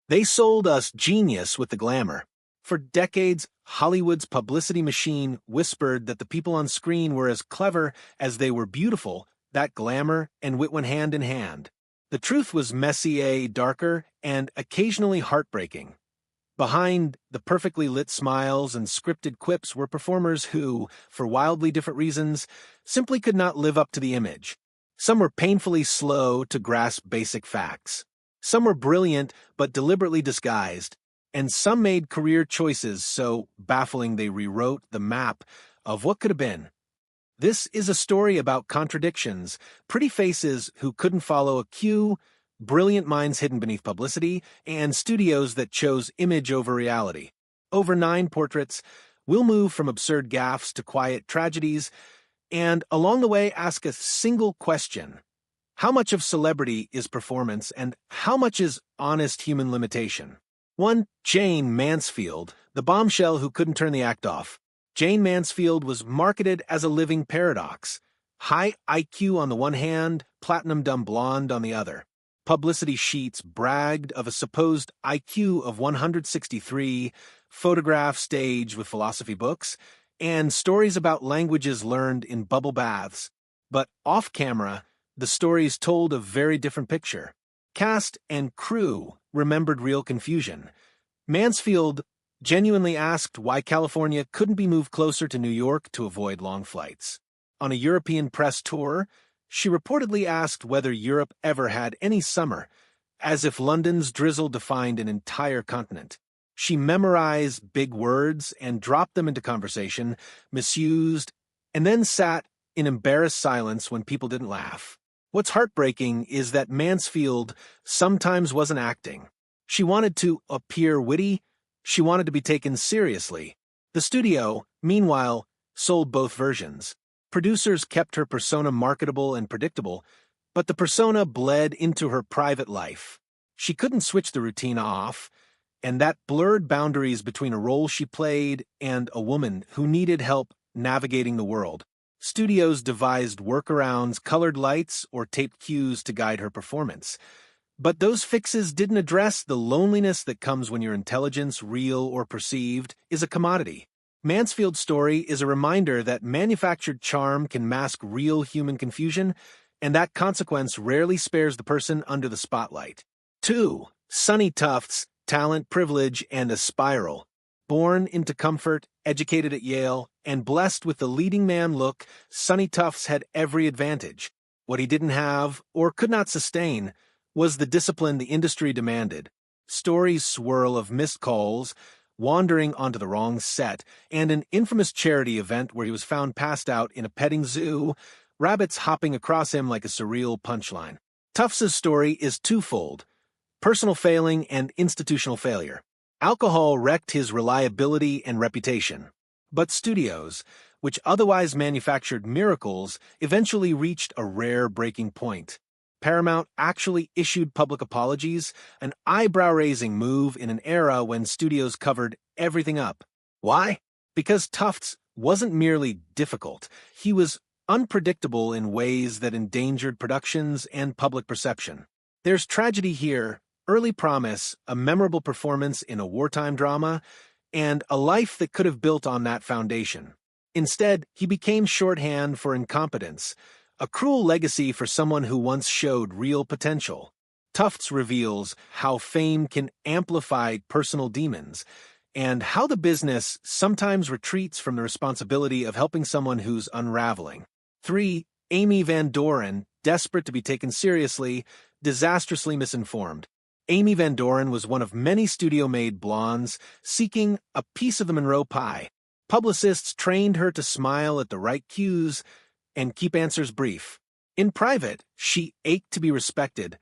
They sold us genius with the glamour. For decades, Hollywood's publicity machine whispered that the people on screen were as clever as they were beautiful, that glamour and wit went hand in hand. The truth was messier, darker, and occasionally heartbreaking. Behind the perfectly lit smiles and scripted quips were performers who, for wildly different reasons, simply could not live up to the image. Some were painfully slow to grasp basic facts. Some were brilliant but deliberately disguised, and some made career choices so baffling they rewrote the map of what could have been. This is a story about contradictions, pretty faces who couldn't follow a cue, brilliant minds hidden beneath publicity, and studios that chose image over reality. Over 9 portraits, we'll move from absurd gaffes to quiet tragedies, and along the way ask a single question. How much of celebrity is performance, and how much is honest human limitation? One, Jane Mansfield, the bombshell who couldn't turn the act off. Jane Mansfield was marketed as a living paradox. High IQ on the one hand, platinum dumb blonde on the other. Publicity sheets bragged of a supposed IQ of 163, photographs staged with philosophy books, and stories about languages learned in bubble baths. But off-camera, the stories told a very different picture. Cast and crew remembered real confusion. Mansfield genuinely asked why California couldn't be moved closer to New York to avoid long flights. On a European press tour, she reportedly asked whether Europe ever had any summer, as if London's drizzle defined an entire continent. She memorized big words and dropped them into conversation, misused, and then sat in embarrassed silence when people didn't laugh. What's heartbreaking is that Mansfield sometimes wasn't acting. She wanted to appear witty. She wanted to be taken seriously. The studio, meanwhile, sold both versions. Producers kept her persona marketable and predictable, but the persona bled into her private life. She couldn't switch the routine off, and that blurred boundaries between a role she played and a woman who needed help navigating the world. Studios devised workarounds, colored lights, or taped cues to guide her performance. But those fixes didn't address the loneliness that comes when your intelligence, real or perceived, is a commodity. Mansfield's story is a reminder that manufactured charm can mask real human confusion, and that consequence rarely spares the person under the spotlight. 2. Sonny Tufts, talent, privilege, and a spiral. Born into comfort, educated at Yale, and blessed with the leading man look, Sonny Tufts had every advantage. What he didn't have, or could not sustain, was the discipline the industry demanded. Stories swirl of missed calls, wandering onto the wrong set, and an infamous charity event where he was found passed out in a petting zoo, rabbits hopping across him like a surreal punchline. Tufts' story is twofold: personal failing and institutional failure. Alcohol wrecked his reliability and reputation. But studios, which otherwise manufactured miracles, eventually reached a rare breaking point. Paramount actually issued public apologies, an eyebrow-raising move in an era when studios covered everything up. Why? Because Tufts wasn't merely difficult. He was unpredictable in ways that endangered productions and public perception. There's tragedy here, early promise, a memorable performance in a wartime drama, and a life that could have built on that foundation. Instead, he became shorthand for incompetence, a cruel legacy for someone who once showed real potential. Tufts reveals how fame can amplify personal demons, and how the business sometimes retreats from the responsibility of helping someone who's unraveling. 3. Amy Van Doren, desperate to be taken seriously, disastrously misinformed. Amy Van Doren was one of many studio-made blondes seeking a piece of the Monroe pie. Publicists trained her to smile at the right cues and keep answers brief. In private, she ached to be respected,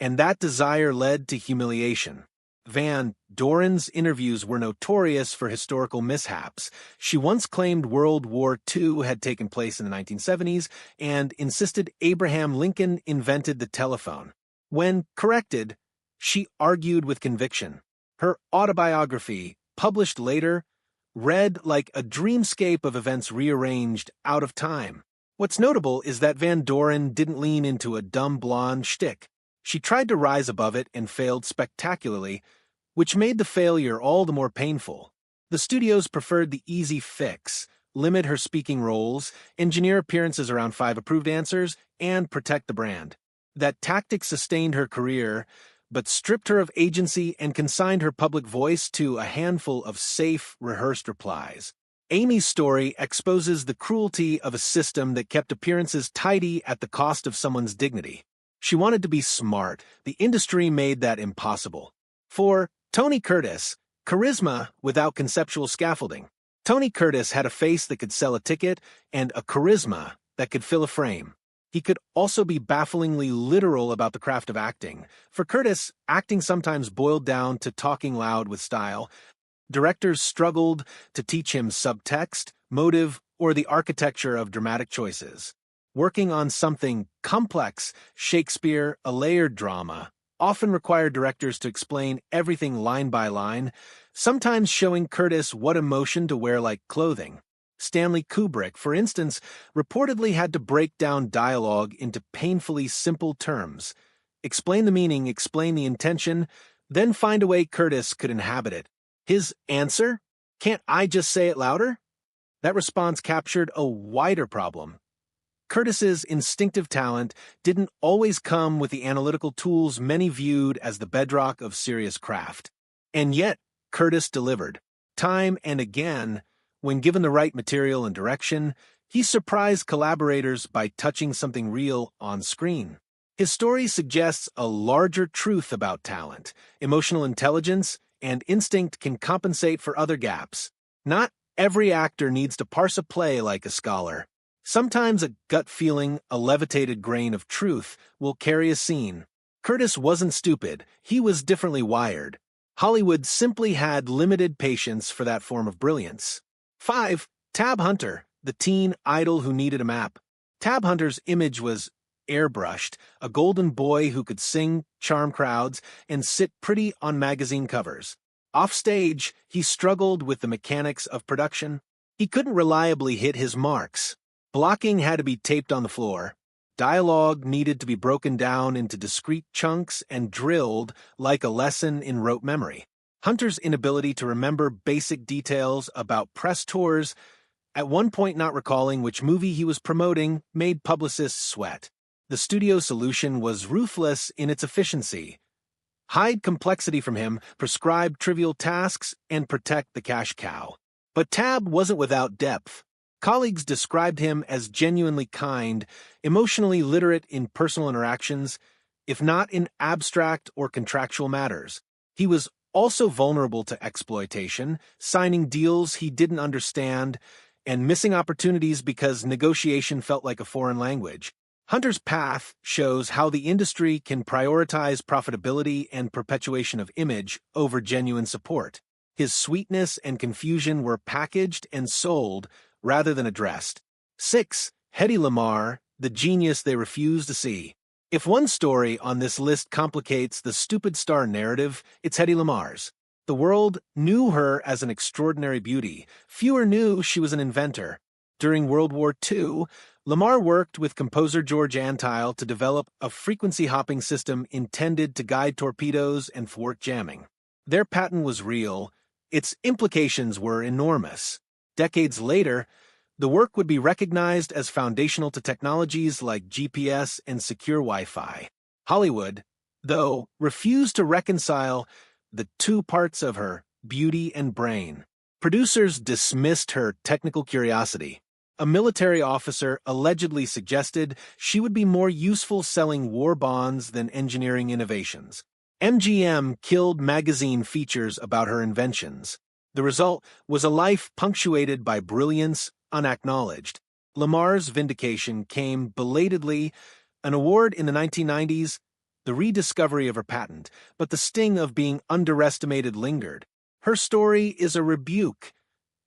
and that desire led to humiliation. Van Doren's interviews were notorious for historical mishaps. She once claimed World War II had taken place in the 1970s and insisted Abraham Lincoln invented the telephone. When corrected, she argued with conviction. Her autobiography, published later, read like a dreamscape of events rearranged out of time. What's notable is that Van Doren didn't lean into a dumb blonde shtick. She tried to rise above it and failed spectacularly, which made the failure all the more painful. The studios preferred the easy fix: limit her speaking roles, engineer appearances around 5 approved answers, and protect the brand. That tactic sustained her career, but stripped her of agency and consigned her public voice to a handful of safe, rehearsed replies. Amy's story exposes the cruelty of a system that kept appearances tidy at the cost of someone's dignity. She wanted to be smart. The industry made that impossible. For Tony Curtis, charisma without conceptual scaffolding. Tony Curtis had a face that could sell a ticket and a charisma that could fill a frame. He could also be bafflingly literal about the craft of acting. For Curtis, acting sometimes boiled down to talking loud with style. Directors struggled to teach him subtext, motive, or the architecture of dramatic choices. Working on something complex, Shakespeare, a layered drama, often required directors to explain everything line by line, sometimes showing Curtis what emotion to wear like clothing. Stanley Kubrick, for instance, reportedly had to break down dialogue into painfully simple terms. Explain the meaning, explain the intention, then find a way Curtis could inhabit it. His answer? Can't I just say it louder? That response captured a wider problem. Curtis's instinctive talent didn't always come with the analytical tools many viewed as the bedrock of serious craft. And yet, Curtis delivered. Time and again, when given the right material and direction, he surprised collaborators by touching something real on screen. His story suggests a larger truth about talent. Emotional intelligence and instinct can compensate for other gaps. Not every actor needs to parse a play like a scholar. Sometimes a gut feeling, a levitated grain of truth, will carry a scene. Curtis wasn't stupid. He was differently wired. Hollywood simply had limited patience for that form of brilliance. 5. Tab Hunter, the teen idol who needed a map. Tab Hunter's image was airbrushed, a golden boy who could sing, charm crowds, and sit pretty on magazine covers. Offstage, he struggled with the mechanics of production. He couldn't reliably hit his marks. Blocking had to be taped on the floor. Dialogue needed to be broken down into discrete chunks and drilled like a lesson in rote memory. Hunter's inability to remember basic details about press tours, at one point not recalling which movie he was promoting, made publicists sweat. The studio solution was ruthless in its efficiency. Hide complexity from him, prescribe trivial tasks, and protect the cash cow. But Tab wasn't without depth. Colleagues described him as genuinely kind, emotionally literate in personal interactions, if not in abstract or contractual matters. He was also vulnerable to exploitation, signing deals he didn't understand, and missing opportunities because negotiation felt like a foreign language. Hunter's path shows how the industry can prioritize profitability and perpetuation of image over genuine support. His sweetness and confusion were packaged and sold rather than addressed. 6. Hedy Lamarr, the genius they refuse to see. If one story on this list complicates the stupid star narrative, it's Hedy Lamarr's. The world knew her as an extraordinary beauty. Fewer knew she was an inventor. During World War II, Lamarr worked with composer George Antheil to develop a frequency-hopping system intended to guide torpedoes and thwart jamming. Their patent was real. Its implications were enormous. Decades later, the work would be recognized as foundational to technologies like GPS and secure Wi-Fi. Hollywood, though, refused to reconcile the two parts of her, beauty and brain. Producers dismissed her technical curiosity. A military officer allegedly suggested she would be more useful selling war bonds than engineering innovations. MGM killed magazine features about her inventions. The result was a life punctuated by brilliance unacknowledged. Lamarr's vindication came belatedly, an award in the 1990s, the rediscovery of her patent, but the sting of being underestimated lingered. Her story is a rebuke.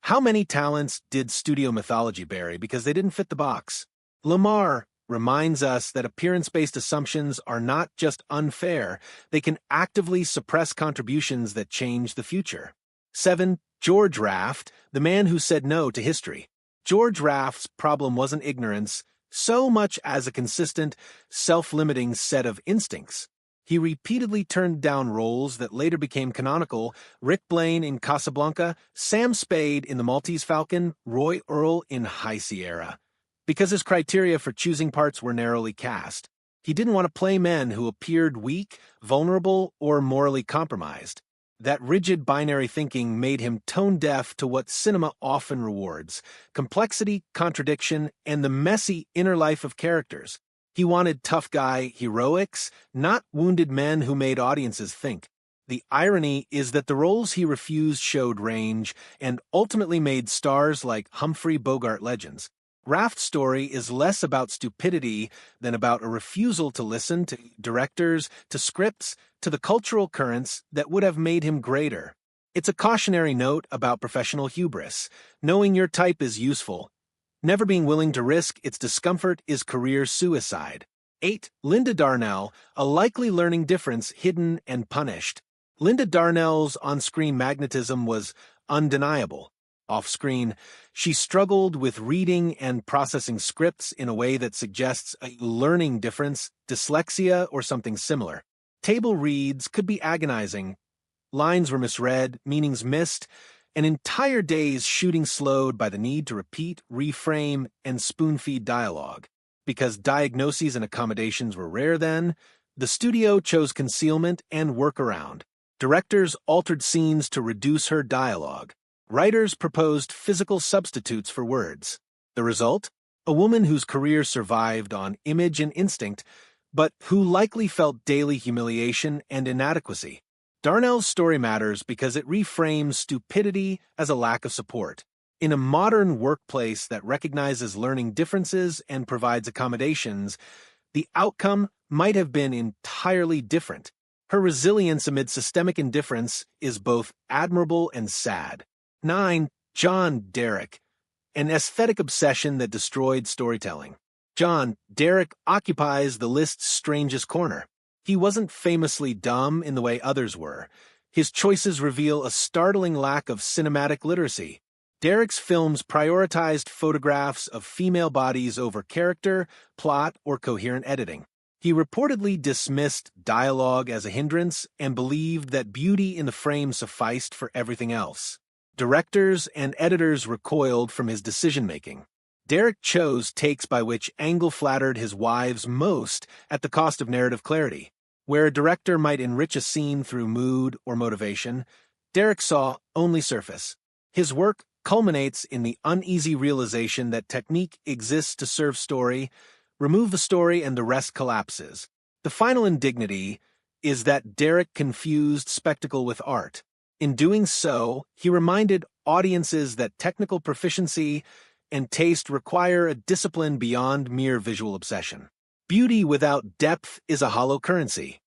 How many talents did studio mythology bury because they didn't fit the box? Lamarr reminds us that appearance-based assumptions are not just unfair, they can actively suppress contributions that change the future. 7. George Raft, the man who said no to history. George Raft's problem wasn't ignorance so much as a consistent, self-limiting set of instincts. He repeatedly turned down roles that later became canonical: Rick Blaine in Casablanca, Sam Spade in The Maltese Falcon, Roy Earle in High Sierra. Because his criteria for choosing parts were narrowly cast, he didn't want to play men who appeared weak, vulnerable, or morally compromised. That rigid binary thinking made him tone-deaf to what cinema often rewards: complexity, contradiction, and the messy inner life of characters. He wanted tough guy heroics, not wounded men who made audiences think. The irony is that the roles he refused showed range and ultimately made stars like Humphrey Bogart legends. Raft's story is less about stupidity than about a refusal to listen to directors, to scripts, to the cultural currents that would have made him greater. It's a cautionary note about professional hubris. Knowing your type is useful. Never being willing to risk its discomfort is career suicide. 8. Linda Darnell, a likely learning difference hidden and punished. Linda Darnell's on-screen magnetism was undeniable. Off-screen, she struggled with reading and processing scripts in a way that suggests a learning difference, dyslexia, or something similar. Table reads could be agonizing. Lines were misread, meanings missed, and entire days shooting slowed by the need to repeat, reframe, and spoon-feed dialogue. Because diagnoses and accommodations were rare then, the studio chose concealment and workaround. Directors altered scenes to reduce her dialogue. Writers proposed physical substitutes for words. The result? A woman whose career survived on image and instinct, but who likely felt daily humiliation and inadequacy. Darnell's story matters because it reframes stupidity as a lack of support. In a modern workplace that recognizes learning differences and provides accommodations, the outcome might have been entirely different. Her resilience amid systemic indifference is both admirable and sad. 9. John Derek, an aesthetic obsession that destroyed storytelling. John Derek occupies the list's strangest corner. He wasn't famously dumb in the way others were. His choices reveal a startling lack of cinematic literacy. Derek's films prioritized photographs of female bodies over character, plot, or coherent editing. He reportedly dismissed dialogue as a hindrance and believed that beauty in the frame sufficed for everything else. Directors and editors recoiled from his decision-making. Derek chose takes by which angle flattered his wives most at the cost of narrative clarity. Where a director might enrich a scene through mood or motivation, Derek saw only surface. His work culminates in the uneasy realization that technique exists to serve story. Remove the story and the rest collapses. The final indignity is that Derek confused spectacle with art. In doing so, he reminded audiences that technical proficiency and taste require a discipline beyond mere visual obsession. Beauty without depth is a hollow currency.